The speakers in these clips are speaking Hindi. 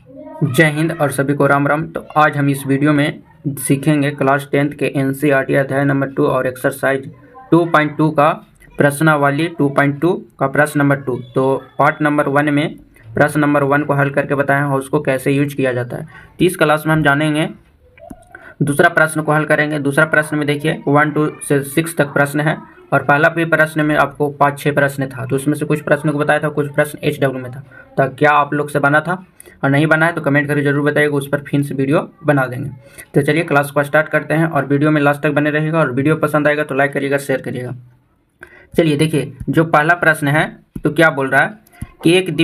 जय हिंद और सभी को राम राम। तो आज हम इस वीडियो में सीखेंगे क्लास 10th के एनसीईआरटी अध्याय नंबर 2 और एक्सरसाइज 2.2 का प्रश्नावली 2.2 का प्रश्न नंबर 2। तो पार्ट नंबर 1 में प्रश्न नंबर 1 को हल करके बताया और उसको कैसे यूज किया जाता है। तो इस क्लास में हम जानेंगे, दूसरा प्रश्न को हल करेंगे। दूसरा प्रश्न में देखिए 1 से 6 तक प्रश्न है और पहला भी प्रश्न में आपको 5-6 प्रश्न था। तो उसमें से कुछ प्रश्नों को बताया था, कुछ प्रश्न HW में था। तो क्या आप लोग से बना था और नहीं बना है तो कमेंट करके जरूर बताइएगा, उस पर फिर से वीडियो बना देंगे। तो चलिए क्लास को स्टार्ट करते हैं और वीडियो में लास्ट तक बने रहेगा और वीडियो पसंद आएगा तो लाइक करिएगा, शेयर करिएगा। चलिए देखिए, जो पहला प्रश्न है तो क्या बोल रहा है कि एक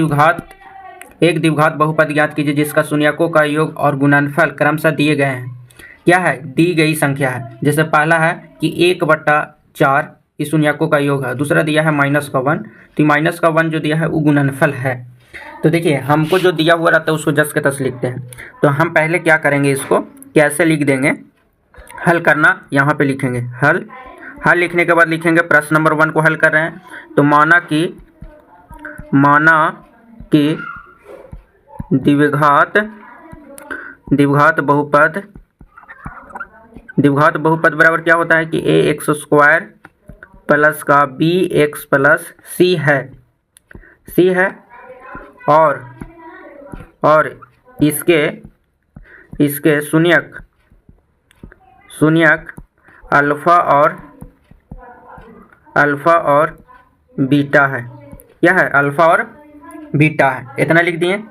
द्विघात बहुपद ज्ञात कीजिए जिसका शून्यकों का योग और गुणनफल क्रमशः दिए गए हैं। क्या है? दी गई संख्या है। जैसे पहला है कि 1/4 इस शून्यकों का योग है, दूसरा दिया है -1, तो -1 जो दिया है वो गुणनफल है। तो देखिए, हमको जो दिया हुआ रहता है उसको जस के तस लिखते हैं। तो हम पहले क्या करेंगे, इसको कैसे लिख देंगे, हल करना यहाँ पे लिखेंगे। हल लिखने के बाद लिखेंगे प्रश्न नंबर 1 को हल कर रहे हैं। तो माना कि द्विघात बहुपद बराबर क्या होता है कि ax² प्लस का bx प्लस c है और इसके शून्यक अल्फा और बीटा है। क्या है? अल्फा और बीटा है। इतना लिख दिए।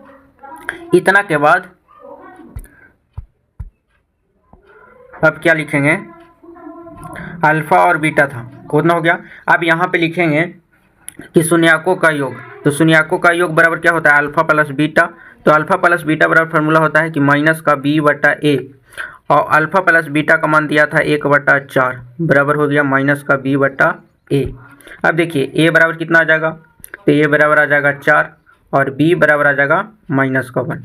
इतना के बाद अब क्या लिखेंगे, अल्फा और बीटा था, उतना हो गया। अब यहाँ पे लिखेंगे कि शून्यकों का योग। तो शून्यकों का योग बराबर क्या होता है, अल्फा प्लस बीटा। तो अल्फा प्लस बीटा बराबर फार्मूला होता है कि -b/a और अल्फा प्लस बीटा का मान दिया था 1/4 बराबर हो गया -b/a। अब देखिए a बराबर कितना आ जाएगा, तो a बराबर आ जाएगा 4 और b बराबर आ जाएगा -1।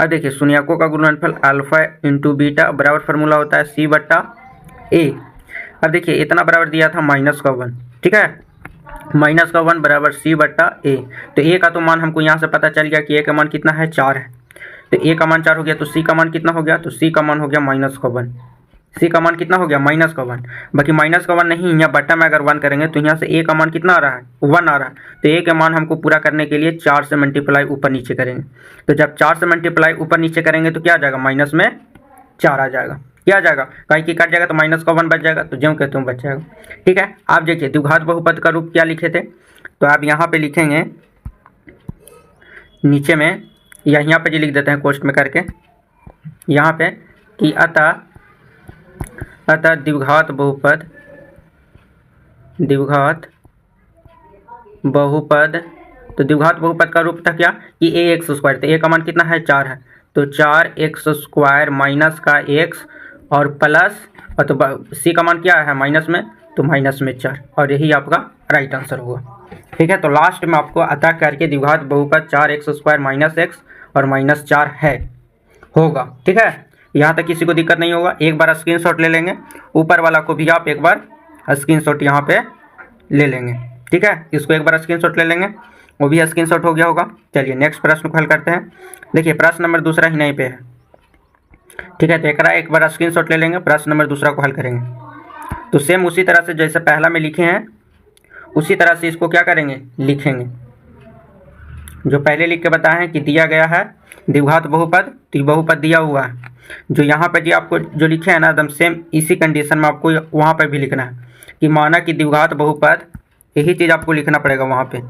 अब देखिए शून्यकों का गुणनफल अल्फा इंटू बीटा बराबर फार्मूला होता है c/a। अब देखिए इतना बराबर दिया था -1, ठीक है, -1 बराबर c/a। तो a का तो मान हमको यहाँ से पता चल गया कि a का मान कितना है, 4 है। तो a का मान 4 हो गया, तो c का मान कितना हो गया, तो c का मान हो गया -1। c का मान कितना हो गया, -1। बाकी -1 नहीं, यहाँ बट्टा में अगर 1 करेंगे तो यहाँ से a का मान कितना आ रहा है, 1 आ रहा है। तो a के मान हमको पूरा करने के लिए 4 से मल्टीप्लाई ऊपर नीचे करेंगे। तो जब 4 से मल्टीप्लाई ऊपर नीचे करेंगे तो क्या आ जाएगा, माइनस में 4 आ जाएगा। क्या आ जाएगा, कहीं की कट जाएगा तो -1 बच जाएगा, तो ज्यों के त्यों बच जाएगा। ठीक है। आप देखिए द्विघात बहुपद का रूप क्या लिखे थे, तो आप यहाँ पे लिखेंगे नीचे में या यहाँ पे जो लिख देते हैं कोष्ठ में करके यहाँ पे कि अतः द्विघात बहुपद। तो द्विघात बहुपद का रूप था क्या कि ax²। तो a का मान कितना है, 4 है, तो 4x² माइनस का x और प्लस, और तो c का मान क्या है माइनस में, तो -4, और यही आपका राइट आंसर होगा। ठीक है। तो लास्ट में आपको अतः करके द्विघात बहुपद 4x² - x और -4 है होगा। ठीक है। यहाँ तक किसी को दिक्कत नहीं होगा। एक बार स्क्रीनशॉट ले लेंगे, ऊपर वाला को भी आप एक बार स्क्रीनशॉट यहाँ पे ले लेंगे। ठीक है, इसको एक बार स्क्रीनशॉट ले लेंगे, वो भी स्क्रीनशॉट हो गया होगा। चलिए नेक्स्ट प्रश्न को हल करते हैं। देखिए प्रश्न नंबर दूसरा ही नहीं पे है। ठीक है, तो एक बार स्क्रीनशॉट ले लेंगे, प्रश्न नंबर दूसरा को हल करेंगे। तो सेम उसी तरह से जैसे पहला में लिखे हैं उसी तरह से इसको क्या करेंगे, लिखेंगे। जो पहले लिख के बताए हैं कि दिया गया है द्विघात बहुपद, तो बहुपद दिया हुआ है। जो यहाँ पे जी आपको जो लिखे हैं ना, एकदम सेम इसी कंडीशन में आपको वहाँ पे भी लिखना है कि माना कि द्विघात बहुपद, यही चीज़ आपको लिखना पड़ेगा वहाँ पे।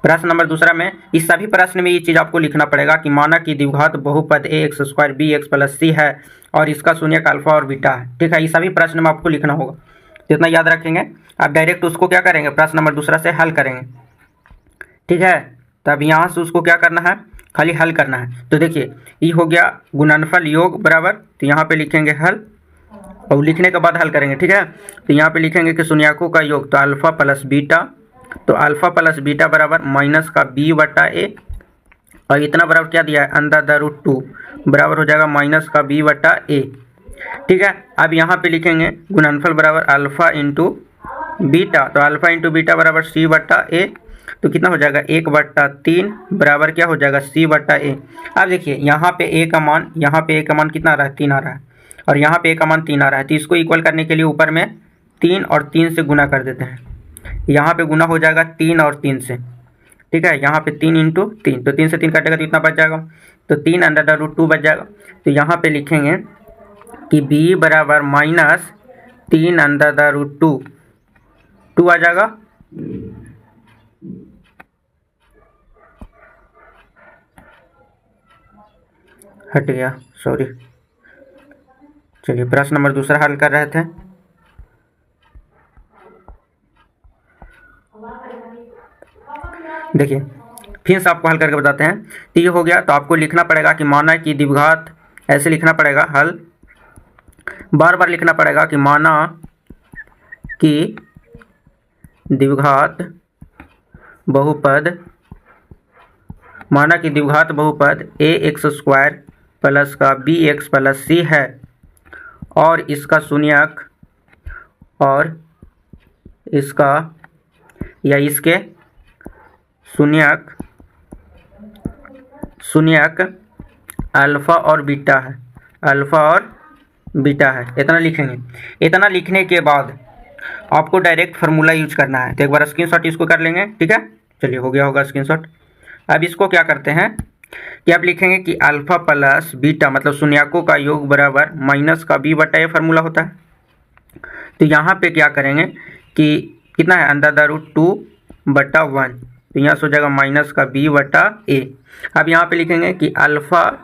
प्रश्न नंबर दूसरा में इस सभी प्रश्न में ये चीज़ आपको लिखना पड़ेगा कि माना कि द्विघात बहुपद ax² bx प्लस c है और इसका शून्यक अल्फा और बीटा है। ठीक है, ये सभी प्रश्न में आपको लिखना होगा। तो इतना याद रखेंगे। आप डायरेक्ट उसको क्या करेंगे, प्रश्न नंबर दूसरा से हल करेंगे। ठीक है, तब यहाँ से उसको क्या करना है, खाली हल करना है। तो देखिए ये हो गया गुणनफल योग बराबर, तो यहाँ पे लिखेंगे हल और लिखने के बाद हल करेंगे। ठीक है, तो यहाँ पे लिखेंगे कि शून्यकों का योग, तो अल्फा प्लस बीटा, तो अल्फा प्लस बीटा बराबर -b/a और इतना बराबर क्या दिया है, √2 बराबर हो जाएगा -b/a। ठीक है। अब यहाँ पे लिखेंगे गुणनफल बराबर अल्फा इंटू बीटा, तो अल्फा इंटू बीटा बराबर c/a। तो कितना हो जाएगा 1/3 बराबर क्या हो जाएगा C/A। अब देखिए यहाँ पे a का मान कितना आ रहा है 3 आ रहा है और यहाँ पे a का मान 3 आ रहा है, तो इसको इक्वल करने के लिए ऊपर में 3 और 3 से गुना कर देते हैं। यहाँ पे गुना हो जाएगा 3 और 3 से, ठीक है। यहाँ पे 3 × 3, तो 3 से 3 काटेगा तो इतना बच जाएगा, तो 3√2 बच जाएगा। तो यहाँ पे लिखेंगे कि b बराबर -3√2 2 आ जाएगा। हट गया, सॉरी। चलिए प्रश्न नंबर दूसरा हल कर रहे थे। देखिए फिर से आपको हल करके बताते हैं। तो ये हो गया, तो आपको लिखना पड़ेगा कि माना कि द्विघात, ऐसे लिखना पड़ेगा, हल बार बार लिखना पड़ेगा कि माना कि द्विघात बहुपद ax² प्लस का bx प्लस c है और इसका शून्यक इसके शून्यक अल्फ़ा और बीटा है। इतना लिखेंगे। इतना लिखने के बाद आपको डायरेक्ट फार्मूला यूज करना है, तो एक बार स्क्रीनशॉट इसको कर लेंगे, ठीक है। चलिए हो गया होगा स्क्रीनशॉट। अब इसको क्या करते हैं कि आप लिखेंगे कि अल्फ़ा प्लस बीटा मतलब शून्यकों का योग बराबर माइनस का b/a फार्मूला होता है। तो यहाँ पे क्या करेंगे कि कितना है √2/1, तो यहाँ से हो जाएगा माइनस का b/a। अब यहाँ पे लिखेंगे कि अल्फ़ा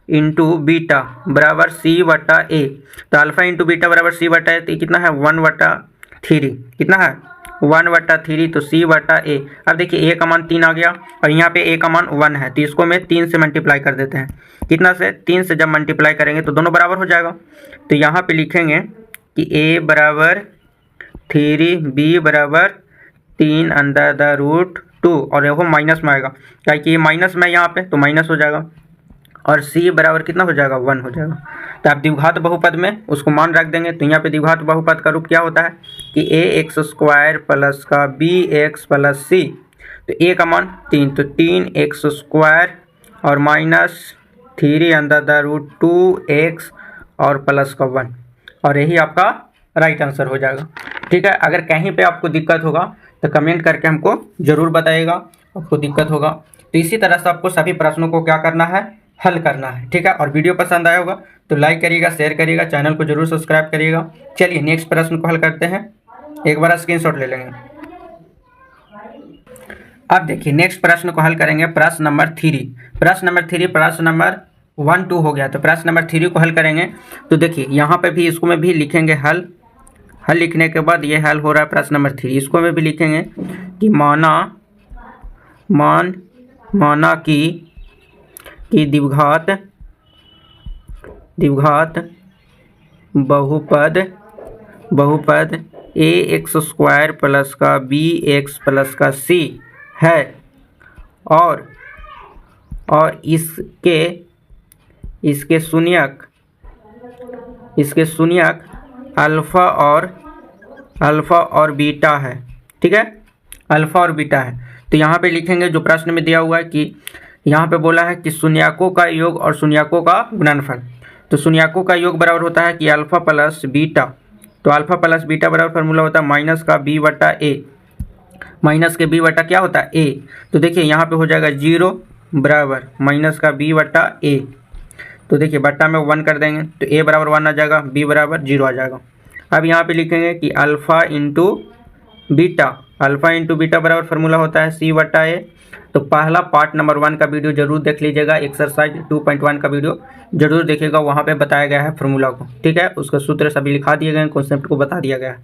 इंटू बीटा बराबर c/a। तो अल्फ़ा इंटू बीटा बराबर c/a, तो कितना है 1/3, कितना है 1/3, तो c/a। अब देखिए a का मान 3 आ गया और यहाँ पे a का मान 1 है, तो इसको मैं 3 से मल्टीप्लाई कर देते हैं। कितना से 3 से जब मल्टीप्लाई करेंगे तो दोनों बराबर हो जाएगा। तो यहाँ पे लिखेंगे कि a बराबर 3, b बराबर 3√2 और वो माइनस में आएगा, क्या कि ये माइनस में यहाँ पे, तो माइनस हो जाएगा और c बराबर कितना हो जाएगा 1 हो जाएगा। तो आप द्विघात बहुपद में उसको मान रख देंगे। तो यहाँ पे द्विघात बहुपद का रूप क्या होता है कि ax² प्लस का bx प्लस c। तो a का मान 3, तो 3x² और माइनस 3√2x और प्लस का 1, और यही आपका राइट आंसर हो जाएगा, ठीक है। अगर कहीं पे आपको दिक्कत होगा तो कमेंट करके हमको ज़रूर बताइएगा आपको दिक्कत होगा। तो इसी तरह से आपको सभी प्रश्नों को क्या करना है, हल करना है, ठीक है। और वीडियो पसंद आया होगा तो लाइक करिएगा, शेयर करिएगा, चैनल को जरूर सब्सक्राइब करिएगा। चलिए नेक्स्ट प्रश्न को हल करते हैं, एक बार स्क्रीनशॉट ले लेंगे। अब देखिए नेक्स्ट प्रश्न को हल करेंगे, प्रश्न नंबर 3। प्रश्न नंबर 1, 2 हो गया, तो प्रश्न नंबर 3 को हल करेंगे। तो देखिए यहाँ पे भी इसको में भी लिखेंगे हल लिखने के बाद ये हल हो रहा है प्रश्न नंबर 3। इसको में भी लिखेंगे कि माना कि द्विघात बहुपद ax² प्लस का bx प्लस का c है और इसके शून्यक अल्फ़ा और बीटा है, ठीक है, अल्फ़ा और बीटा है। तो यहाँ पे लिखेंगे जो प्रश्न में दिया हुआ है कि यहाँ पे बोला है कि शून्यकों का योग और शून्यकों का गुणनफल। तो शून्यकों का योग बराबर होता है कि अल्फ़ा प्लस बीटा, तो अल्फ़ा प्लस बीटा बराबर फार्मूला होता है माइनस का b/a, माइनस के b/ क्या होता है a। तो देखिए यहाँ पे हो जाएगा 0 बराबर माइनस का b/a। तो देखिए बट्टा में 1 कर देंगे तो a बराबर 1 आ जाएगा, b बराबर 0 आ जाएगा। अब यहाँ पे लिखेंगे कि अल्फ़ा इंटू बीटा बराबर फार्मूला होता है c/a। तो पहला पार्ट नंबर 1 का वीडियो जरूर देख लीजिएगा, एक्सरसाइज 2.1 का वीडियो जरूर देखिएगा, वहाँ पे बताया गया है फार्मूला को, ठीक है। उसका सूत्र सभी लिखा दिए गए, कॉन्सेप्ट को बता दिया गया है,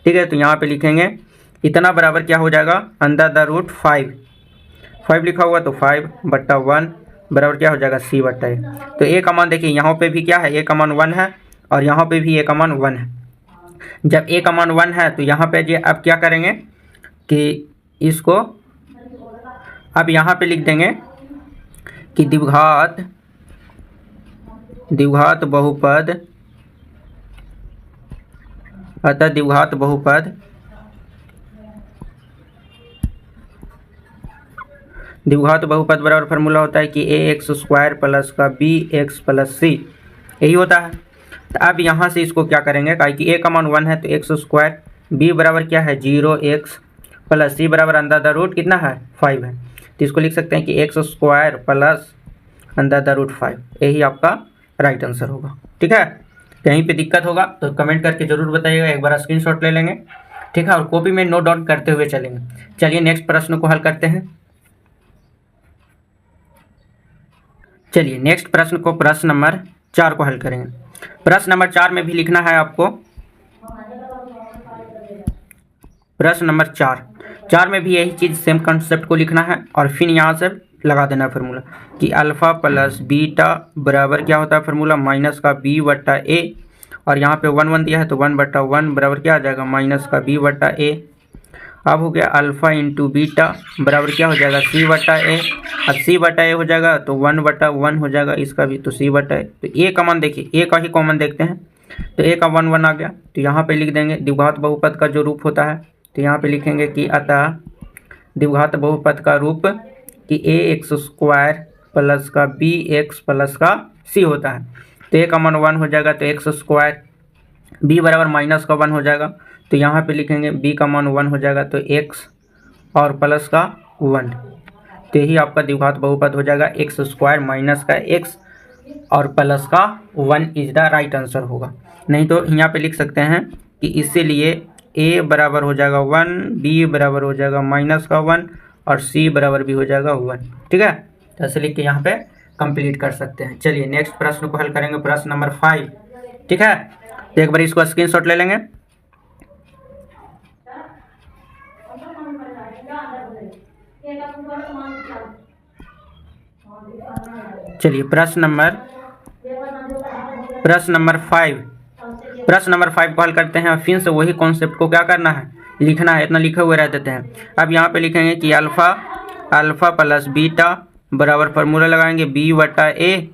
ठीक है। तो यहाँ पे लिखेंगे इतना बराबर क्या हो जाएगा √5 लिखा हुआ, तो 5/1 बराबर क्या हो जाएगा c/a। तो a का मान देखिए यहाँ पे भी क्या है, a का मान 1 है और यहाँ पे भी a का मान 1 है। जब a का मान 1 है तो यहाँ पे जी अब क्या करेंगे कि इसको अब यहाँ पे लिख देंगे कि द्विघात बहुपद अतः द्विघात बहुपद बराबर फार्मूला होता है कि ए एक्स स्क्वायर प्लस का बी एक्स प्लस सी, यही होता है। तो अब यहाँ से इसको क्या करेंगे, कहा कि ए का मान 1 है तो एक्स स्क्वायर, बी बराबर क्या है 0x प्लस सी बराबर अंडर द रूट कितना है 5 है, तो इसको लिख सकते हैं कि X square plus under the root 5, यही आपका राइट आंसर होगा। ठीक है, कहीं पे दिक्कत होगा तो कमेंट करके जरूर बताइएगा, एक बार स्क्रीनशॉट ले लेंगे। ठीक है, और कॉपी में नोट डाउन करते हुए चलेंगे। चलिए नेक्स्ट प्रश्न को हल करते हैं। चलिए नेक्स्ट प्रश्न को, प्रश्न नंबर 4 को हल करेंगे। प्रश्न नंबर 4 में भी लिखना है आपको, प्रश्न नंबर 4 में भी यही चीज़ सेम कंसेप्ट को लिखना है और फिर यहाँ से लगा देना है फार्मूला कि अल्फ़ा प्लस बीटा बराबर क्या होता है फार्मूला माइनस का बी बट्टा ए, और यहाँ पे 1 1 दिया है तो 1/1 बराबर क्या आ जाएगा माइनस का बी बट्टा ए। अब हो गया अल्फ़ा इंटू बीटा बराबर क्या हो जाएगा सी बटा ए, अब सी बटा ए हो जाएगा तो 1/1 हो जाएगा इसका भी, तो सी बटा ए। तो ए का मान देखिए, ए का ही कॉमन देखते हैं, तो ए का 1 1 आ गया, तो यहाँ पे लिख देंगे द्विघात बहुपद का जो रूप होता है, तो यहाँ पे लिखेंगे कि अतः द्विघात बहुपद का रूप कि ए एक्स स्क्वायर प्लस का बी एक्स प्लस का सी होता है। तो ए का मान 1 हो जाएगा तो एक्स स्क्वायर, बी बराबर माइनस का 1 हो जाएगा, तो यहाँ पे लिखेंगे बी का मान 1 हो जाएगा तो एक्स और प्लस का 1, तो यही आपका द्विघात बहुपद हो जाएगा एक्स स्क्वायर माइनस का एक्स और प्लस का 1 इज द राइट आंसर होगा। नहीं तो यहाँ पे लिख सकते हैं कि इसीलिए ए बराबर हो जाएगा 1, बी बराबर हो जाएगा माइनस का 1 और सी बराबर भी हो जाएगा 1। ठीक है, तो ऐसे लिख के यहाँ पे कंप्लीट कर सकते हैं। चलिए नेक्स्ट प्रश्न को हल करेंगे, प्रश्न नंबर 5। ठीक है, तो एक बार इसको स्क्रीनशॉट ले लेंगे। चलिए प्रश्न नंबर 5 को हल करते हैं। फिर से वही कॉन्सेप्ट को क्या करना है, लिखना है, इतना लिखे हुए रह देते हैं। अब यहाँ पे लिखेंगे कि अल्फ़ा प्लस बीटा बराबर फार्मूला लगाएंगे बी बटा ए,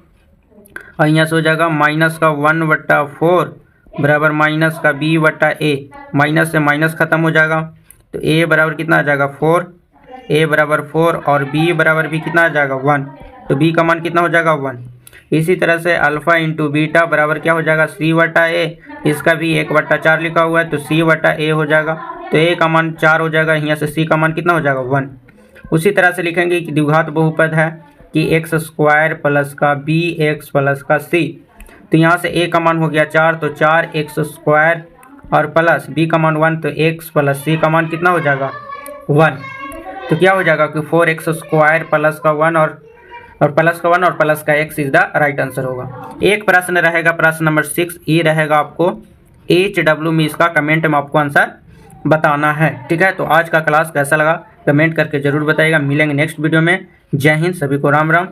और यहाँ से हो जाएगा माइनस का 1/4 बराबर माइनस का बी बटा ए, माइनस से माइनस खत्म हो जाएगा, तो ए बराबर कितना आ जाएगा 4, ए बराबर 4 और बी बराबर भी कितना आ जाएगा 1, तो बी का मान कितना हो जाएगा 1। इसी तरह से अल्फ़ा इंटू बीटा बराबर क्या हो जाएगा सी बटा ए, इसका भी 1/4 लिखा हुआ है तो सी बटा ए हो जाएगा, तो ए का मान 4 हो जाएगा, यहाँ से सी का मान कितना हो जाएगा 1। उसी तरह से लिखेंगे कि द्विघात बहुपद है कि एक्स स्क्वायर प्लस का बी एक्स प्लस का सी, तो यहाँ से ए का मान हो गया 4, तो 4 एक्स स्क्वायर और प्लस बी का मान 1, तो एक्स प्लस सी का मान कितना हो जाएगा 1। तो क्या हो जाएगा कि 4x स्क्वायर प्लस का 1 और प्लस का 1 और प्लस का x is the right answer होगा। एक प्रश्न रहेगा, प्रश्न नंबर 6, ये रहेगा आपको HW में, इसका कमेंट में आपको आंसर बताना है। ठीक है, तो आज का क्लास कैसा लगा कमेंट करके जरूर बताइएगा। मिलेंगे नेक्स्ट वीडियो में। जय हिंद, सभी को राम राम।